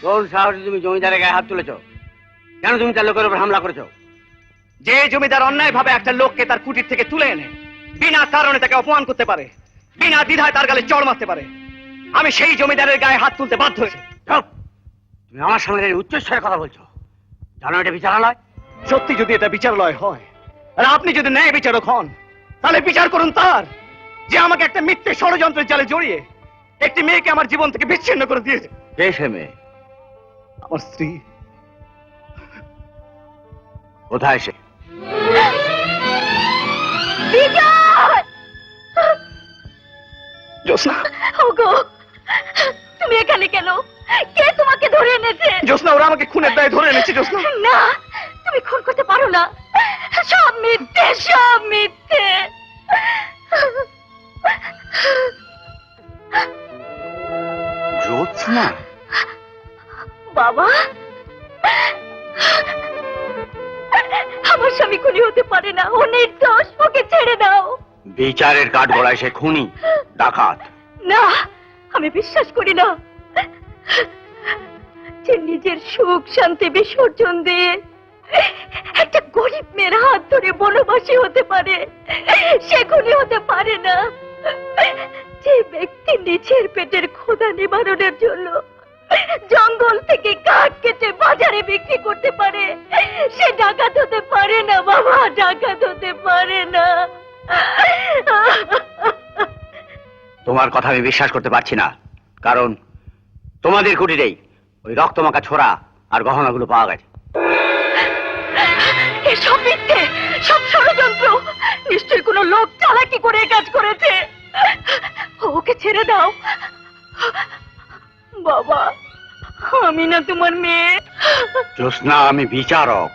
কোন সাহসে তুমি জমিদারের গায়ে হাত তুলেছ? কেন তুমি তার লোকের উপর হামলা করেছো? যে জমিদার অন্যায় ভাবে একটা লোককে তার কুটির থেকে তুলে এনে বিনা কারণে তাকে অপমান করতে পারে, বিনা দ্বিধায় তার গালে চড় মারতে পারে, আমি সেই জমিদারের গায়ে হাত তুলতে বাধ্য হয়েছি। তুমি আমার সামনে উচ্চস্বরে কথা বলছো, জানো এটা বিচারালয়? সত্যি যদি এটা বিচারালয় হয় আর আপনি যদি ন্যায় বিচারক হন, তাহলে বিচার করুন তার, যে আমাকে একটা মিথ্যে ষড়যন্ত্রের জালে জড়িয়ে একটি মেয়েকে আমার জীবন থেকে বিচ্ছিন্ন করে দিয়েছে। কে সে মেয়ে? আমার স্ত্রী। কোথায় সে? জ্যোৎস্না, ওগো, তুমি এখানে কেন? কে তোমাকে ধরে এনেছে? জ্যোৎস্না, ওরা আমাকে খুনের দায়ে ধরে এনেছে। জ্যোৎস্না, না, তুমি খুন করতে পারো না। সব মিথ্যে, সব মিথ্যে। জ্যোৎস্না? বাবা, আমার স্বামী খুনি হতে পারে না, ও নির্দোষ, ওকে ছেড়ে দাও। বিচারের কাঠ গড়ায় সে খুনি, ডাকাত। না, আমি বিশ্বাস করি না যে নিজের সুখ শান্তি বিসর্জন দিয়ে একটা গরিব মেয়ের হাত ধরে বনবাসী হতে পারে, সে খুনি হতে পারে না। যে ব্যক্তি নিজের পেটের ক্ষুধা নিবারণের জন্য জঙ্গল থেকে কাঠ কেটে বাজারে বিক্রি করতে পারে, সে ডাকাত হতে পারে না বাবা, ডাকাত হতে পারে না। তোমার কথা আমি বিশ্বাস করতে পারছি না, কারণ তোমাদের কুটিরেই ওই রক্তমাখা ছোরা আর গহনাগুলো পাওয়া গেছে। এসব মিথ্যে, সব ষড়যন্ত্র। নিশ্চয়ই কোনো লোক চালাকি করে কাজ করেছে। ওকে ছেড়ে দাও বাবা, আমি না তোমার মেয়ে। জ্যোৎস্না, আমি বিচারক,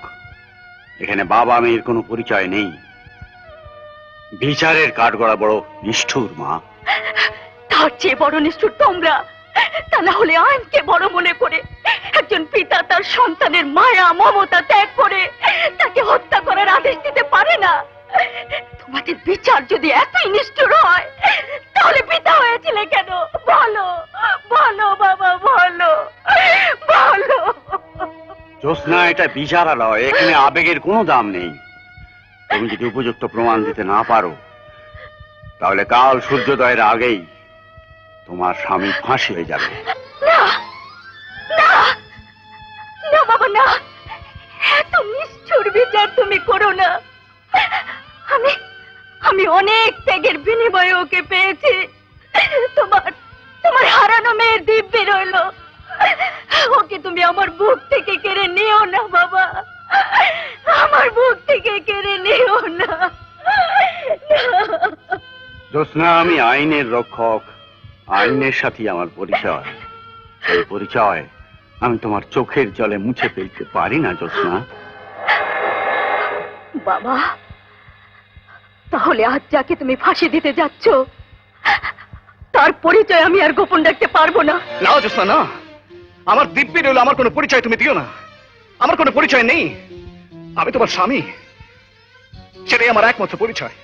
এখানে বাবা মেয়ের কোনো পরিচয় নেই। বিচারের কাঠগড়া বড় নিষ্ঠুর মা। তার চেয়ে বড় নিষ্ঠুর তোমরা। তা না হলে আইনকে বড় মনে করে একজন পিতা তার সন্তানের মায়া মমতা ত্যাগ করে তাকে হত্যা করার আদেশ দিতে পারে না। তোমাদের বিচার যদি এতই নিষ্ঠুর হয়, তাহলে পিতা হয়েছিলে কেন? বলো, বলো বাবা, বলো, বলো। জ্যোৎস্না, এটা বিচারালয়, এখানে আবেগের কোনো দাম নেই। তুমি যদি উপযুক্ত প্রমাণ দিতে না পারো, তাহলে কাল সূর্যোদয়ের আগেই তোমার স্বামী ফাঁসি হয়ে যাবে। না, না, না বাবা, না, এত নিষ্ঠুর বিচার তুমি করো না। আমি অনেক ত্যাগের বিনিময়ে ওকে পেয়েছি। তোমার হারানো মেয়ের দিব্যি রইল, ওকে তুমি আমার বুক থেকে কেড়ে নিও না বাবা, আমার বুক থেকে কেড়ে নিও না। জ্যোৎস্না, আমি আইনের রক্ষক, আইনের সাথে আমার পরিচয়। এই পরিচয় আমি তোমার চোখের জলে মুছে ফেলতে পারি না জ্যোৎস্না। বাবা, তাহলে আজ যাকে তুমি ফাঁসি দিতে যাচ্ছ তার পরিচয় আমি আর গোপন রাখতে পারবো না। না জ্যোৎস্না, না, আমার দিব্যি রইল, আমার কোনো পরিচয় তুমি দিও না। আমার কোনো পরিচয় নেই, আমি তোমার স্বামী, সেটাই আমার একমাত্র পরিচয়।